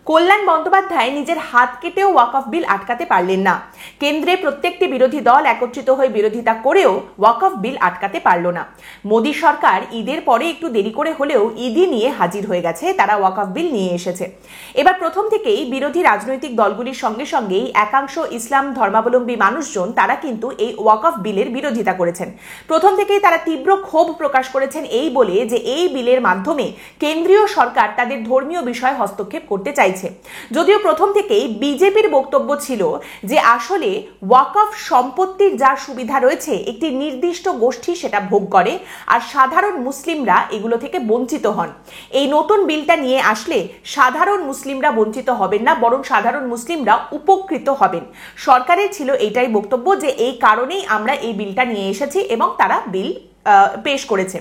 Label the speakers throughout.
Speaker 1: কল্যাণ বন্দ্যোপাধ্যায় নিজের হাত কেটেও ওয়াকফ বিল আটকাতে পারলেন না। কেন্দ্রে প্রত্যেকটি বিরোধী দল একত্রিত হয়ে বিরোধিতা করেও ওয়াকফ বিল আটকাতে পারল না। মোদী সরকার ঈদের পরে একটু দেরি করে হলেও ঈদই নিয়ে হাজির হয়ে গেছে, তারা ওয়াকফ বিল নিয়ে এসেছে। এবার প্রথম থেকেই বিরোধী রাজনৈতিক দলগুলির সঙ্গে সঙ্গেই একাংশ ইসলাম ধর্মাবলম্বী মানুষজন তারা কিন্তু এই ওয়াকফ বিলের বিরোধিতা করেছেন। প্রথম থেকেই তারা তীব্র ক্ষোভ প্রকাশ করেছেন এই বলে যে এই বিলের মাধ্যমে কেন্দ্রীয় সরকার তাদের ধর্মীয় বিষয়ে হস্তক্ষেপ করতে চাইছে। যদিও প্রথম থেকেই বিজেপির বক্তব্য ছিল যে আসলে ওয়াকফ সম্পত্তির যা সুবিধা রয়েছে একটি নির্দিষ্ট গোষ্ঠী সেটা ভোগ করে আর সাধারণ মুসলিমরা এগুলো থেকে বঞ্চিত হন। এই নতুন বিলটা নিয়ে আসলে সাধারণ মুসলিমরা বঞ্চিত হবেন না, বরং সাধারণ মুসলিমরা উপকৃত হবেন। সরকারের ছিল এটাই বক্তব্য যে এই কারণেই আমরা এই বিলটা নিয়ে এসেছি এবং তারা বিল পেশ করেছে।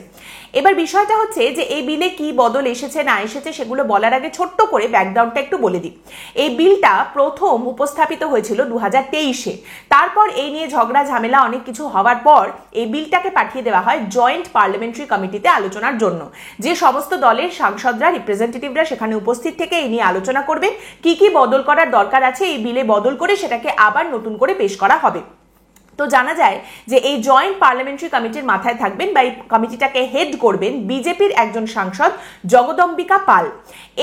Speaker 1: এবার বিষয়টা হচ্ছে যে এই বিলে কি বদল এসেছে না এসেছে সেগুলো বলার আগে ছোট্ট করে ব্যাকগ্রাউন্ডটা একটু বলে দিই। এই বিলটা প্রথম উপস্থাপিত হয়েছিল 2023-এ। তারপর এই নিয়ে ঝগড়া ঝামেলা অনেক কিছু হওয়ার পর এই বিলটাকে পাঠিয়ে দেওয়া হয় জয়েন্ট পার্লামেন্টারি কমিটিতে আলোচনার জন্য, যে সমস্ত দলের সাংসদরা রিপ্রেজেন্টেটিভরা সেখানে উপস্থিত থেকে এই নিয়ে আলোচনা করবেন, কি কি বদল করার দরকার আছে এই বিলে বদল করে সেটাকে আবার নতুন করে পেশ করা হবে। তো জানা যায় যে এই জয়েন্ট পার্লামেন্টারি কমিটির মাথায় থাকবেন বা এই কমিটিটাকে হেড করবেন বিজেপির একজন সাংসদ জগদম্বিকা পাল।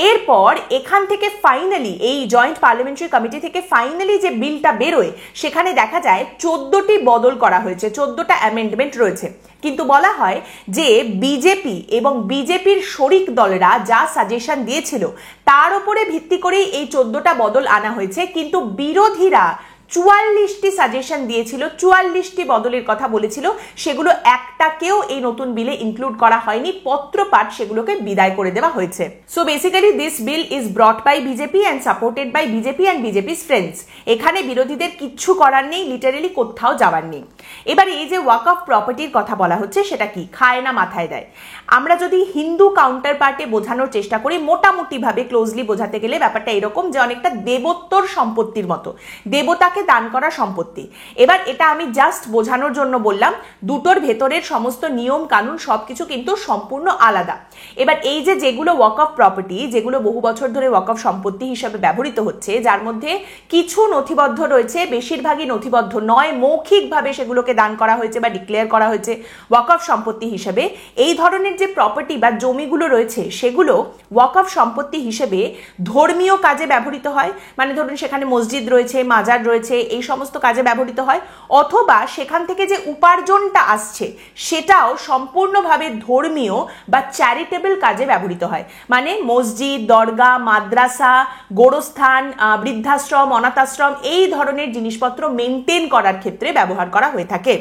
Speaker 1: এরপর এখান থেকে ফাইনালি এই জয়েন্ট পার্লামেন্টারি কমিটি থেকে ফাইনালি যে বিলটা বেরোয় সেখানে দেখা যায় 14টি বদল করা হয়েছে, 14টা অ্যামেন্ডমেন্ট রয়েছে। কিন্তু বলা হয় যে বিজেপি এবং বিজেপির শরিক দলরা যা সাজেশন দিয়েছিল তার উপরে ভিত্তি করেই এই 14টা বদল আনা হয়েছে। কিন্তু বিরোধীরা 44টি সাজেশন দিয়েছিল, 44টি বদলের কথা বলেছিল, সেগুলো একটাকেও এই নতুন বিলে ইনক্লুড করা হয়নি। পত্রপাঠ সেগুলোকে বিদায় করে দেওয়া হয়েছে। So basically this bill is brought by BJP and supported by BJP and BJP's friends. এখানে বিরোধীদের কিচ্ছু করার নেই, লিটারেলি কোথাও যাওয়ার নেই। এবার এই যে ওয়াকফ প্রপার্টির কথা বলা হচ্ছে সেটা কি, খায় না মাথায় দেয়। আমরা যদি হিন্দু কাউন্টার পার্টে বোঝানোর চেষ্টা করি, মোটামুটি ভাবে ক্লোজলি বোঝাতে গেলে ব্যাপারটা এরকম যে অনেকটা দেবোত্তর সম্পত্তির মতো, দেবতাকে দান করা সম্পত্তি। এবার এটা আমি জাস্ট বোঝানোর জন্য বললাম, দুটোর ভেতরের সমস্ত নিয়ম কানুন সবকিছু কিন্তু সম্পূর্ণ আলাদা। এবার এই যে যেগুলো ওয়াকফ প্রপার্টি, যেগুলো বহু বছর ধরে ওয়াকফ সম্পত্তি হিসেবে ব্যবহৃত হচ্ছে, যার মধ্যে কিছু নথিবদ্ধ রয়েছে, বেশিরভাগই নথিবদ্ধ নয়, মৌখিকভাবে সেগুলোকে দান করা হয়েছে বা ডিক্লেয়ার করা হয়েছে ওয়াকফ সম্পত্তি হিসেবে। এই ধরনের যে প্রপার্টি বা জমিগুলো রয়েছে সেগুলো ওয়াকফ সম্পত্তি হিসেবে ধর্মীয় কাজে ব্যবহৃত হয়, মানে ধরুন সেখানে মসজিদ রয়েছে, মাজার রয়েছে, এই সমস্ত কাজে ব্যবহৃত হয়, অথবা সেখান থেকে যে উপার্জনটা আসছে সেটাও সম্পূর্ণভাবে ধর্মীয় বা চ্যারিটেবল কাজে ব্যবহৃত হয়। মানে মসজিদ, দরগা, মাদ্রাসা, গোরস্থান, বৃদ্ধাশ্রম, অনাথাশ্রম এই ধরনের জিনিসপত্র মেনটেন করার ক্ষেত্রে ব্যবহার করা হয়ে থাকে।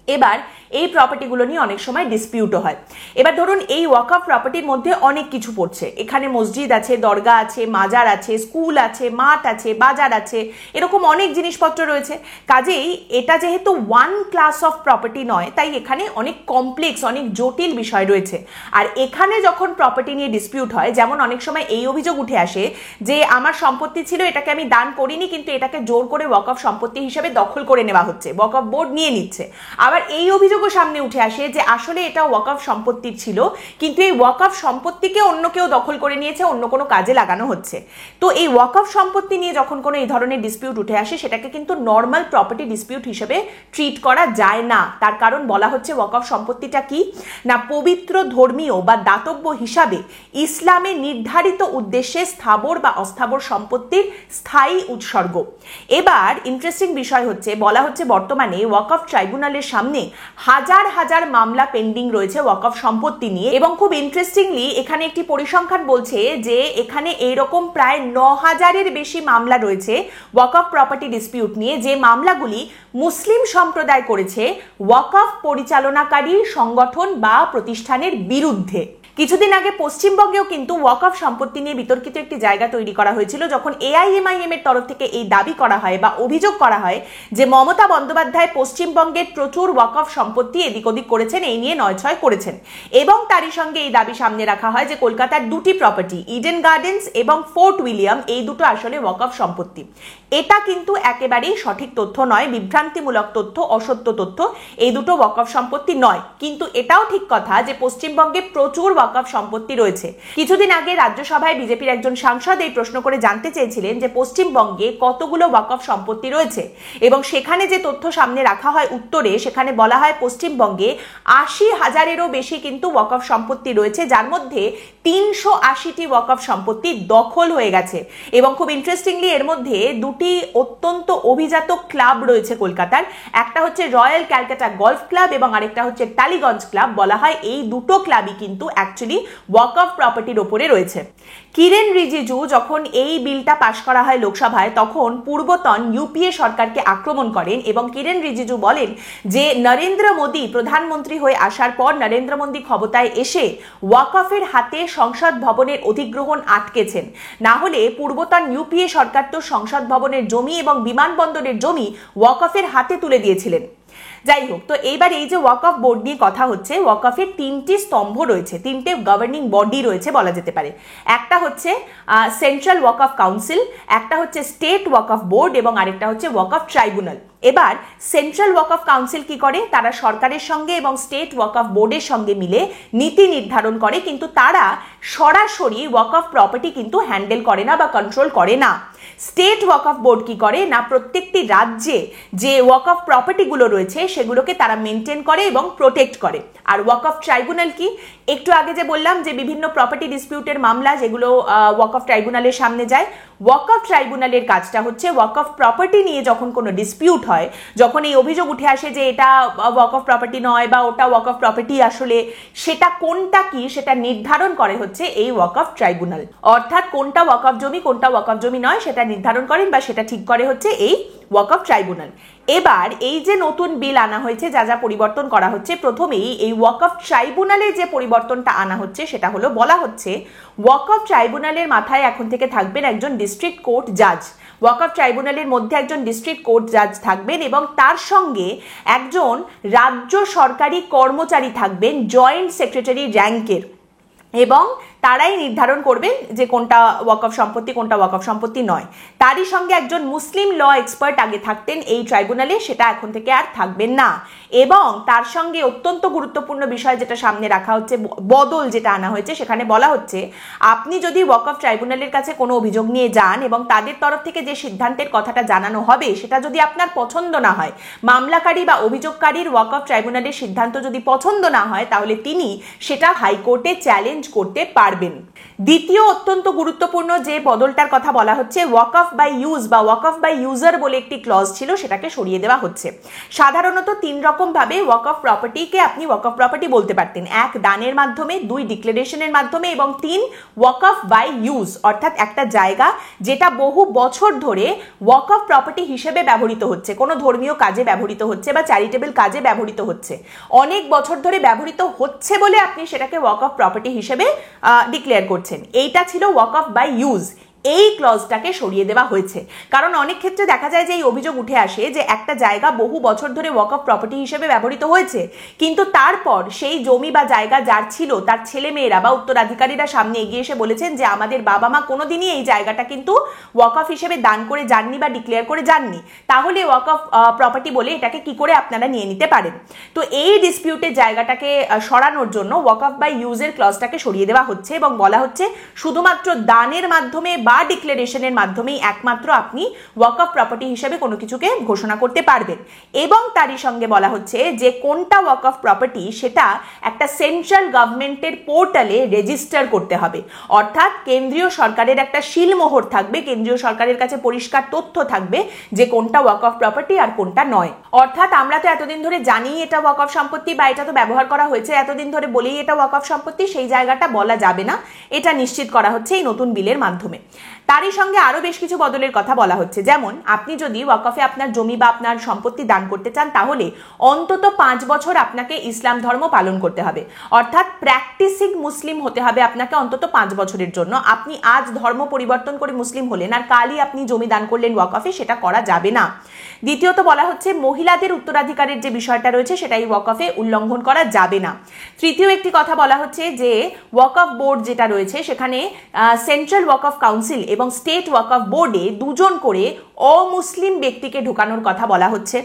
Speaker 1: এবার এই প্রপার্টিগুলো নিয়ে অনেক সময় ডিসপিউটও হয়। এবার ধরুন এই ওয়াকফ প্রপার্টির মধ্যে অনেক কিছু পড়ছে, এখানে মসজিদ আছে, দরগা আছে, মাজার আছে, স্কুল আছে, মাঠ আছে, বাজার আছে, এরকম অনেক জিনিসপত্র রয়েছে। কাজেই এটা যেহেতু ওয়ান ক্লাস অফ প্রপার্টি নয়, তাই এখানে অনেক কমপ্লেক্স, অনেক জটিল বিষয় রয়েছে। আর এখানে যখন প্রপার্টি নিয়ে ডিসপিউট হয়, যেমন অনেক সময় এই অভিযোগ উঠে আসে যে আমার সম্পত্তি ছিল, এটাকে আমি দান করিনি, কিন্তু এটাকে জোর করে ওয়াকফ সম্পত্তি হিসেবে দখল করে নেওয়া হচ্ছে, ওয়াকফ বোর্ড নিয়ে নিচ্ছে। আবার এই অভিযোগও সামনে উঠে আসে যে আসলে এটা ওয়াকফ সম্পত্তির ছিল, কিন্তু এই ওয়াকফ সম্পত্তিকে অন্য কেউ দখল করে নিয়েছে, অন্য কোনো কাজে লাগানো হচ্ছে। তো এই ওয়াকফ সম্পত্তি নিয়ে যখন কোনো এই ধরনের ডিসপিউট উঠে আসে, সেটাকে কিন্তু নর্মাল প্রপার্টি ডিসপিউট হিসেবে ট্রিট করা যায় না। তার কারণ বলা হচ্ছে ওয়াকফ সম্পত্তিটা কি না, পবিত্র ধর্মীয় বা দাতব্য হিসাবে ইসলামে নির্ধারিত উদ্দেশ্যে স্থাবর বা অস্থাবর সম্পত্তির স্থায়ী উৎসর্গ। এবার ইন্টারেস্টিং বিষয় হচ্ছে, বলা হচ্ছে বর্তমানে ওয়াকফ ট্রাইব্যুনালের সামনে হাজার হাজার মামলা পেন্ডিং রয়েছে ওয়াকফ সম্পত্তি নিয়ে। এবং খুব ইন্টারেস্টিংলি এখানে একটি পরিসংখ্যান বলছে যে এখানে এইরকম প্রায় 9000-এর বেশি মামলা রয়েছে ওয়াকফ প্রপার্টি ডিসপিউট নিয়ে, যে মামলাগুলি মুসলিম সম্প্রদায় করেছে ওয়াকফ পরিচালনাকারী সংগঠন বা প্রতিষ্ঠানের বিরুদ্ধে। কিছুদিন আগে পশ্চিমবঙ্গেও কিন্তু ওয়াকফ সম্পত্তি নিয়ে বিতর্কিত একটি জায়গা তৈরি করা হয়েছিল, যখন এআইএমআইএম এর তরফ থেকে এই দাবি করা হয় বা অভিযোগ করা হয় যে মমতা বন্দ্যোপাধ্যায় পশ্চিমবঙ্গের প্রচুর ওয়াকফ সম্পত্তি এদিক ওদিক করেছেন, এই নিয়ে নয়ছয় করেছেন। এবং তারই সঙ্গে এই দাবি সামনে রাখা হয় যে কলকাতার দুটি প্রপার্টি, ইডেন গার্ডেন্স এবং ফোর্ট উইলিয়াম, এই দুটো আসলে ওয়াকফ সম্পত্তি। এটা কিন্তু একেবারেই সঠিক তথ্য নয়, বিভ্রান্তিমূলক তথ্য, অসত্য তথ্য। এই দুটো ওয়াকফ সম্পত্তি নয়। কিন্তু এটাও ঠিক কথা যে পশ্চিমবঙ্গে প্রচুর ওয়াকফ সম্পত্তি রয়েছে। কিছুদিন আগে রাজ্যসভায় বিজেপির একজন সাংসদ এই প্রশ্ন করে জানতে চেয়েছিলেন যে পশ্চিমবঙ্গে কতগুলো ওয়াকফ সম্পত্তি রয়েছে, এবং সেখানে যে তথ্য সামনে রাখা হয় উত্তরে, সেখানে বলা হয় পশ্চিমবঙ্গে 80,000-এরও বেশি কিন্তু ওয়াকফ সম্পত্তি রয়েছে, যার মধ্যে 380টি ওয়াকফ সম্পত্তি দখল হয়ে গেছে। এবং খুব ইন্টারেস্টিংলি এর মধ্যে দুটি অত্যন্ত অভিজাত ক্লাব রয়েছে কলকাতার, একটা হচ্ছে রয়্যাল ক্যালকাটা গলফ ক্লাব এবং আরেকটা হচ্ছে টালিগঞ্জ ক্লাব। বলা হয় এই দুটো ক্লাবই কিন্তু অ্যাকচুয়ালি ওয়াকফ প্রপার্টির ওপরে রয়েছে। কিরেন রিজিজু যখন এই বিলটা পাশ করা হয় লোকসভায়, তখন পূর্বতন ইউপিএ সরকারকে আক্রমণ করেন এবং কিরেন রিজিজু বলেন যে নরেন্দ্র মোদী প্রধানমন্ত্রী হয়ে আসার পর নরেন্দ্র মোদী ক্ষমতায় এসে ওয়াকফের হাতে সংসদ ভবনের অধিগ্রহণ আটকেছেন, না হলে পূর্বতন ইউপিএ সরকার তো সংসদ ভবনের জমি এবং বিমানবন্দরের জমি ওয়াকফের হাতে তুলে দিয়েছিলেন। যাই হোক, তো এইবার এই যে ওয়াকফ বোর্ড নিয়ে কথা হচ্ছে, ওয়াকফের 3টি স্তম্ভ রয়েছে, 3টে গভর্নিং বডি রয়েছে বলা যেতে পারে। একটা হচ্ছে সেন্ট্রাল ওয়াকফ কাউন্সিল, একটা হচ্ছে স্টেট ওয়াকফ বোর্ড এবং আরেকটা হচ্ছে ওয়াকফ ট্রাইব্যুনাল। এবার সেন্ট্রাল ওয়াকফ কাউন্সিল কি করে, তারা সরকারের সঙ্গে এবং স্টেট ওয়াকফ বোর্ডের সঙ্গে মিলে নীতি নির্ধারণ করে, কিন্তু তারা সরাসরি ওয়াকফ প্রপার্টি কিন্তু হ্যান্ডেল করে না বা কন্ট্রোল করে না। স্টেট ওয়াকফ বোর্ড কি করে না, প্রত্যেকটি রাজ্যে যে ওয়াকফ প্রপার্টিগুলো রয়েছে সেগুলোকে তারা মেনটেন করে এবং প্রোটেক্ট করে। আর ওয়াকফ ট্রাইব্যুনাল কি, একটু আগে যে বললাম যে বিভিন্ন প্রপার্টি ডিসপিউটের মামলা যেগুলো ওয়াকফ ট্রাইব্যুনালের সামনে যায়, ওয়াকফ ট্রাইব্যুনালের কাজটা হচ্ছে ওয়াকফ প্রপার্টি নিয়ে যখন কোনো ডিসপিউট হয়, যখন এই অভিযোগ উঠে আসে যে এটা ওয়াকফ প্রপার্টি নয় বা ওটা ওয়াকফ প্রপার্টি, আসলে সেটা কোনটা কি সেটা নির্ধারণ করে হচ্ছে এই ওয়াকফ ট্রাইব্যুনাল। অর্থাৎ কোনটা ওয়াকফ জমি কোনটা ওয়াকফ জমি নয় সেটা নির্ধারণ করেন বা সেটা ঠিক করে হচ্ছে এই ওয়াকফ ট্রাইব্যুনাল। এবার এই যে নতুন বিল আনা হয়েছে, যা যা পরিবর্তন করা হচ্ছে, প্রথমেই এই ওয়াকফ ট্রাইব্যুনালের যে পরিবর্তনটা আনা হচ্ছে সেটা হলো, বলা হচ্ছে ওয়াকফ ট্রাইব্যুনালের মাথায় এখন থেকে থাকবেন একজন ডিস্ট্রিক্ট কোর্ট জাজ। ওয়াকফ ট্রাইব্যুনালের মধ্যে একজন ডিস্ট্রিক্ট কোর্ট জাজ থাকবেন এবং তার সঙ্গে একজন রাজ্য সরকারি কর্মচারী থাকবেন জয়েন্ট সেক্রেটারি র্যাঙ্কের, এবং তারাই নির্ধারণ করবেন যে কোনটা ওয়াকফ সম্পত্তি কোনটা ওয়াকফ সম্পত্তি নয়। তারই সঙ্গে একজন মুসলিম ল এক্সপার্ট আগে থাকতেন এই ট্রাইব্যুনালে, সেটা এখন থেকে আর থাকবেন না। এবং তার সঙ্গে অত্যন্ত গুরুত্বপূর্ণ বিষয় যেটা সামনে রাখা হচ্ছে, বদল যেটা আনা হয়েছে, সেখানে বলা হচ্ছে আপনি যদি ওয়াকফ ট্রাইব্যুনালের কাছে কোনো অভিযোগ নিয়ে যান এবং তাদের তরফ থেকে যে সিদ্ধান্তের কথাটা জানানো হবে সেটা যদি আপনার পছন্দ না হয়, মামলাকারী বা অভিযোগকারীর ওয়াকফ ট্রাইব্যুনালের সিদ্ধান্ত যদি পছন্দ না হয়, তাহলে তিনি সেটা হাইকোর্টে চ্যালেঞ্জ করতে পারবেন। দ্বিতীয় অত্যন্ত গুরুত্বপূর্ণ যে বদলটার কথা বলা হচ্ছে, ওয়াকফ বাই ইউজ বা ওয়াকফ বাই ইউজার বলে একটি ক্লজ ছিল, সেটাকে সরিয়ে দেওয়া হচ্ছে। সাধারণত 3 রকম ভাবে ওয়াকফ প্রপার্টিকে আপনি ওয়াকফ প্রপার্টি বলতে পারতেন: 1 দানের মাধ্যমে, 2 ডিক্লারেশনের মাধ্যমে এবং 3 ওয়াকফ বাই ইউজ, অর্থাৎ একটা জায়গা যেটা বহু বছর ধরে ওয়াকফ প্রপার্টি হিসেবে ব্যবহৃত হচ্ছে, কোনো ধর্মীয় কাজে ব্যবহৃত হচ্ছে বা চ্যারিটেবল কাজে ব্যবহৃত হচ্ছে, অনেক বছর ধরে ব্যবহৃত হচ্ছে বলে আপনি সেটাকে ওয়াকফ প্রপার্টি হিসেবে ডিক্লেয়ার করছেন। এইটা ছিল ওয়াকফ বাই ইউজ। এই ক্লজটাকে সরিয়ে দেওয়া হয়েছে, কারণ অনেক ক্ষেত্রে দেখা যায় যে এই অভিযোগ উঠে আসে যে একটা জায়গা বহু বছর ধরে ওয়াকফ প্রপার্টি হিসেবে ব্যবহৃত হয়েছে, কিন্তু তারপর সেই জমি বা জায়গা যার ছিল তার ছেলে মেয়েরা বা উত্তরাধিকারীরা সামনে এগিয়ে এসে বলেছেন যে আমাদের বাবা মা কোনোদিনই এই জায়গাটা কিন্তু ওয়াকফ হিসেবে দান করে যাননি বা ডিক্লেয়ার করে যাননি, তাহলে ওয়াকফ প্রপার্টি বলে এটাকে কি করে আপনারা নিয়ে নিতে পারেন। তো এই ডিসপিউটের জায়গাটাকে সরানোর জন্য ওয়াকফ বাই ইউজের ক্লজটাকে সরিয়ে দেওয়া হচ্ছে এবং বলা হচ্ছে শুধুমাত্র দানের মাধ্যমে বা ডিক্লারেশনের মাধ্যমেই একমাত্র আপনি ওয়াকফ প্রপার্টি হিসেবে কোনো কিছুকে ঘোষণা করতে পারবেন। এবং তারই সঙ্গে বলা হচ্ছে যে কোনটা ওয়াকফ প্রপার্টি সেটা একটা সেন্ট্রাল গভর্নমেন্টের পোর্টালে রেজিস্টার করতে হবে, অর্থাৎ কেন্দ্রীয় সরকারের একটা শিলমোহর থাকবে, কেন্দ্রীয় সরকারের কাছে পরিষ্কার তথ্য থাকবে যে কোনটা ওয়াকফ প্রপার্টি আর কোনটা নয়। অর্থাৎ আমরা তো এতদিন ধরে জানি এটা ওয়াকফ সম্পত্তি বা এটা তো ব্যবহার করা হয়েছে এতদিন ধরে বলেই এটা ওয়াকফ সম্পত্তি, সেই জায়গাটা বলা যাবে না, এটা নিশ্চিত করা হচ্ছে এই নতুন বিলের মাধ্যমে। তারই সঙ্গে আরো বেশ কিছু বদলের কথা বলা হচ্ছে, যেমন আপনি যদি ওয়াকফে আপনার জমি বা আপনার সম্পত্তি দান করতে চান, তাহলে অন্তত 5 বছর আপনাকে ইসলাম ধর্ম পালন করতে হবে, অর্থাৎ প্র্যাকটিসিং মুসলিম হতে হবে আপনাকে অন্তত 5 বছরের জন্য। আপনি আজ ধর্ম পরিবর্তন করে মুসলিম হলেন আর কালই আপনি জমি দান করলেন ওয়াকফে, সেটা করা যাবে না। দ্বিতীয়ত বলা হচ্ছে মহিলাদের উত্তরাধিকারের যে বিষয়টা রয়েছে সেটাই ওয়াকফে উল্লঙ্ঘন করা যাবে না। তৃতীয় একটি কথা বলা হচ্ছে যে ওয়াকফ বোর্ড যেটা রয়েছে সেখানে সেন্ট্রাল ওয়াকফ কাউন্সিল এবং স্টেট ওয়াকফ বোর্ডে 2 জন করে অমুসলিম ব্যক্তিকে ঢোকানোর কথা বলা হচ্ছে।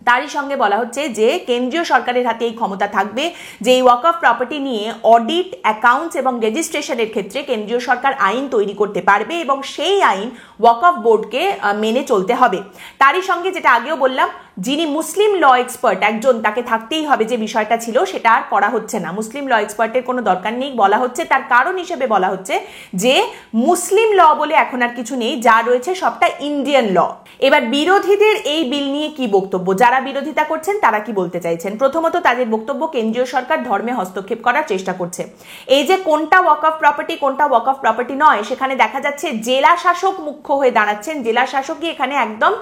Speaker 1: তারই সঙ্গে বলা হচ্ছে যে কেন্দ্রীয় সরকারের হাতে এই ক্ষমতা থাকবে যে এই ওয়াকফ প্রপার্টি নিয়ে অডিট, অ্যাকাউন্টস এবং রেজিস্ট্রেশনের ক্ষেত্রে কেন্দ্রীয় সরকার আইন তৈরি করতে পারবে এবং সেই আইন ওয়াকফ বোর্ডকে মেনে চলতে হবে। তারই সঙ্গে যেটা আগেও বললাম, যিনি মুসলিম ল এক্সপার্ট একজন, তাকে থাকতেই হবে, যে বিষয়টা ছিল সেটা আর করা হচ্ছে না। মুসলিম ল এক্সপার্টের কোনো দরকার নেই বলা হচ্ছে। তার কারণ হিসেবে বলা হচ্ছে যে মুসলিম ল বলে এখন আর কিছু নেই, যা রয়েছে সবটা ইন্ডিয়ান ল। এবার বিরোধীদের এই বিল নিয়ে কি বক্তব্য, যারা বিরোধিতা করছেন তারা কি বলতে চাইছেন? প্রথমত তাদের বক্তব্য, কেন্দ্রীয় সরকার ধর্মে হস্তক্ষেপ করার চেষ্টা করছে। এই যে কোনটা ওয়াকফ প্রপার্টি কোনটা ওয়াকফ প্রপার্টি নয়, সেখানে দেখা যাচ্ছে জেলা শাসক মুখ্য হয়ে দাঁড়াচ্ছেন। জেলা শাসকই এখানে একদম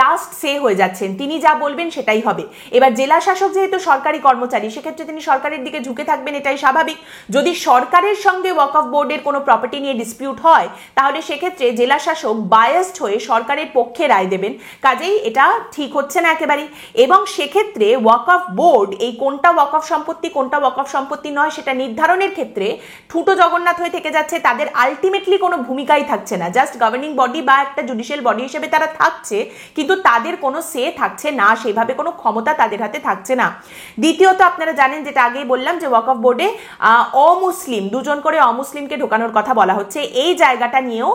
Speaker 1: লাস্ট সে হয়ে যাচ্ছেন, তিনি যা বলবেন সেটাই হবে। এবার জেলা শাসক যেহেতু সরকারি কর্মচারী, সেক্ষেত্রে তিনি সরকারের দিকে ঝুঁকে থাকবেন, এটাই স্বাভাবিক। যদি সরকারের সঙ্গে ওয়াকফ বোর্ডের কোনো প্রপার্টি নিয়ে ডিসপিউট হয়, তাহলে সেক্ষেত্রে জেলা শাসক বায়াসড হয়ে সরকারের পক্ষে রায় দেবেন। কাজেই এটা ঠিক হচ্ছে না একেবারেই। এবং সেক্ষেত্রে ওয়াকফ বোর্ড এই কোনটা ওয়াকফ সম্পত্তি কোনটা ওয়াকফ সম্পত্তি নয় সেটা নির্ধারণের ক্ষেত্রে ঠুটো জগন্নাথ হয়ে থেকে যাচ্ছে। তাদের আলটিমেটলি কোনো ভূমিকাই থাকছে না, জাস্ট গভর্নিং বডি বা একটা জুডিশিয়াল বডি হিসেবে তারা থাকছে, কিন্তু তাদের কোনো সে থাকছে না, সেভাবে কোনো ক্ষমতা তাদের হাতে থাকছে না। দ্বিতীয়ত, আপনারা জানেন, যেটা আগেই বললাম, যে ওয়াকফ বোর্ডে অমুসলিম দুজন করে অমুসলিমকে ঢোকানোর কথা বলা হচ্ছে। এই জায়গাটা নিয়েও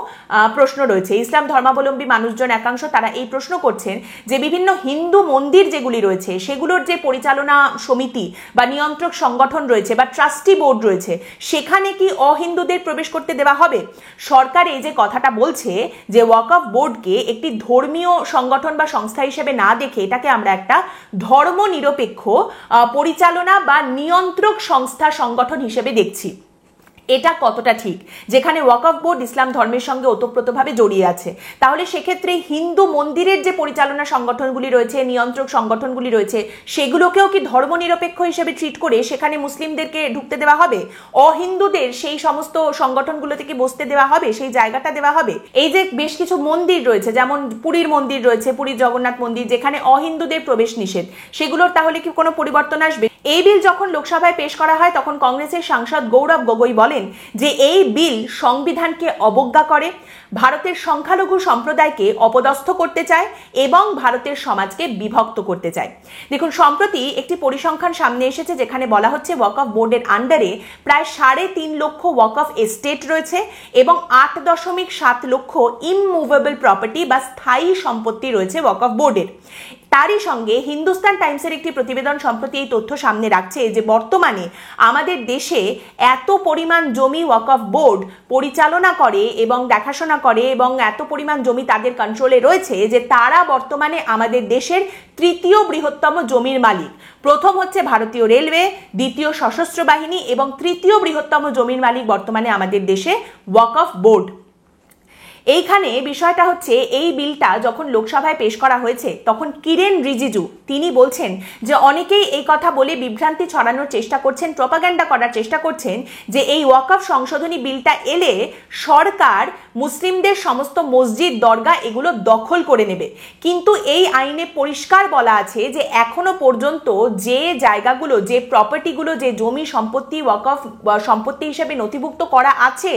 Speaker 1: প্রশ্ন রয়েছে। ইসলাম ধর্মাবলম্বী মানুষজন একাংশ তারা এই প্রশ্ন করছেন যে বিভিন্ন হিন্দু মন্দির যেগুলি রয়েছে সেগুলোর যে পরিচালনা সমিতি বা নিয়ন্ত্রক সংগঠন রয়েছে বা ট্রাস্টি বোর্ড রয়েছে, সেখানে কি অহিন্দুদের প্রবেশ করতে দেওয়া হবে? সরকার এই যে কথাটা বলছে যে ওয়াকফ বোর্ডকে একটি ধর্মীয় সংগঠন বা সংস্থা হিসেবে না দেখে এটাকে আমরা একটা ধর্মনিরপেক্ষ পরিচালনা বা নিয়ন্ত্রক সংস্থা সংগঠন হিসেবে দেখছি, এটা কতটা ঠিক? যেখানে ওয়াকফ বোর্ড ইসলাম ধর্মের সঙ্গে ওতপ্রোতভাবে জড়িয়ে আছে, তাহলে সেক্ষেত্রে হিন্দু মন্দিরের যে পরিচালনা সংগঠনগুলি রয়েছে, নিয়ন্ত্রক সংগঠনগুলি রয়েছে, সেগুলোকেও কি ধর্মনিরপেক্ষ হিসেবে ট্রিট করে সেখানে মুসলিমদেরকে ঢুকতে দেওয়া হবে? অহিন্দুদের সেই সমস্ত সংগঠনগুলোতে কি বসতে দেওয়া হবে, সেই জায়গাটা দেওয়া হবে? এই যে বেশ কিছু মন্দির রয়েছে, যেমন পুরীর মন্দির রয়েছে, পুরীর জগন্নাথ মন্দির, যেখানে অহিন্দুদের প্রবেশ নিষেধ, সেগুলোর তাহলে কি কোনো পরিবর্তন আসবে? এই বিল যখন লোকসভায় পেশ করা হয়, তখন কংগ্রেসের সাংসদ গৌরব গগৈ বলেন যে এই বিল সংবিধানকে অবজ্ঞা করে, ভারতের সংখ্যালঘু সম্প্রদায়কে অপদস্থ করতে চায় এবং ভারতের সমাজকে বিভক্ত করতে চায়। দেখুন, সম্প্রতি একটি পরিসংখ্যান সামনে এসেছে যেখানে বলা হচ্ছে ওয়াকফ বোর্ডের আন্ডারে প্রায় 3.5 লক্ষ ওয়াকফ এস্টেট রয়েছে এবং 8.7 লক্ষ ইমমুভেবল প্রপার্টি বা স্থায়ী সম্পত্তি রয়েছে ওয়াকফ বোর্ডের। তারই সঙ্গে হিন্দুস্তান টাইমসের একটি প্রতিবেদন সম্প্রতি এই তথ্য সামনে রাখছে যে বর্তমানে আমাদের দেশে এত পরিমাণ জমি ওয়াকফ বোর্ড পরিচালনা করে এবং দেখাশোনা করে এবং এত পরিমাণ জমি তাদের কন্ট্রোলে রয়েছে যে তারা বর্তমানে আমাদের দেশের 3য় বৃহত্তম জমির মালিক। প্রথম হচ্ছে ভারতীয় রেলওয়ে, দ্বিতীয় সশস্ত্র বাহিনী এবং 3য় বৃহত্তম জমির মালিক বর্তমানে আমাদের দেশে ওয়াকফ বোর্ড। এইখানে বিষয়টা হচ্ছে, এই বিলটা যখন লোকসভায় পেশ করা হয়েছে তখন কিরেন রিজিজু তিনি বলছেন যে অনেকেই এই কথা বলে বিভ্রান্তি ছড়ানোর চেষ্টা করছেন, প্রপাগান্ডা করার চেষ্টা করছেন যে এই ওয়াকফ সংশোধনী বিলটা এলে সরকার মুসলিমদের সমস্ত মসজিদ, দরগা এগুলো দখল করে নেবে। কিন্তু এই আইনে পরিষ্কার বলা আছে যে এখনো পর্যন্ত যে জায়গাগুলো, যে প্রপার্টিগুলো, যে জমি সম্পত্তি ওয়াকফ সম্পত্তি হিসেবে নথিভুক্ত করা আছে,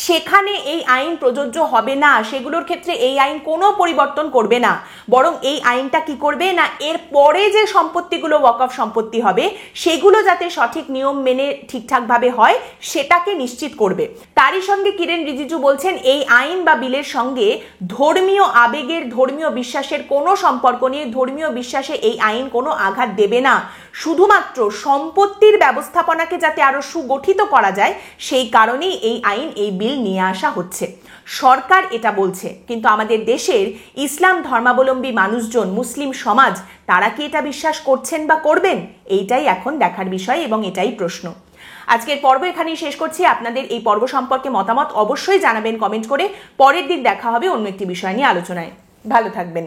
Speaker 1: সেখানে এই আইন প্রযোজ্য হবে না। সেগুলোর ক্ষেত্রে এই আইন কোনো পরিবর্তন করবে না, বরং এই আইনটা কি করবে না, এর পরে যে সম্পত্তিগুলো ওয়াকফ সম্পত্তি হবে সেগুলো যাতে সঠিক নিয়ম মেনে ঠিকঠাকভাবে হয় সেটাকে নিশ্চিত করবে। তারই সঙ্গে কিরেন রিজিজু বলছেন এই আইন বা বিলের সঙ্গে ধর্মীয় আবেগের, ধর্মীয় বিশ্বাসের কোনো সম্পর্ক নেই, ধর্মীয় বিশ্বাসে এই আইন কোনো আঘাত দেবে না, শুধুমাত্র সম্পত্তির ব্যবস্থাপনাকে যাতে আরো সুগঠিত করা যায় সেই কারণেই এই আইন, এই বিল নিয়ে আসা হচ্ছে। সরকার এটা বলছে, কিন্তু আমাদের দেশের ইসলাম ধর্মাবলম্বী মানুষজন, মুসলিম সমাজ, তারা কি এটা বিশ্বাস করছেন বা করবেন? এইটাই এখন দেখার বিষয় এবং এটাই প্রশ্ন। আজকের পর্ব এখানেই শেষ করছি। আপনাদের এই পর্ব সম্পর্কে মতামত অবশ্যই জানাবেন কমেন্ট করে। পরের দিন দেখা হবে অন্য একটি বিষয় নিয়ে আলোচনায়। ভালো থাকবেন।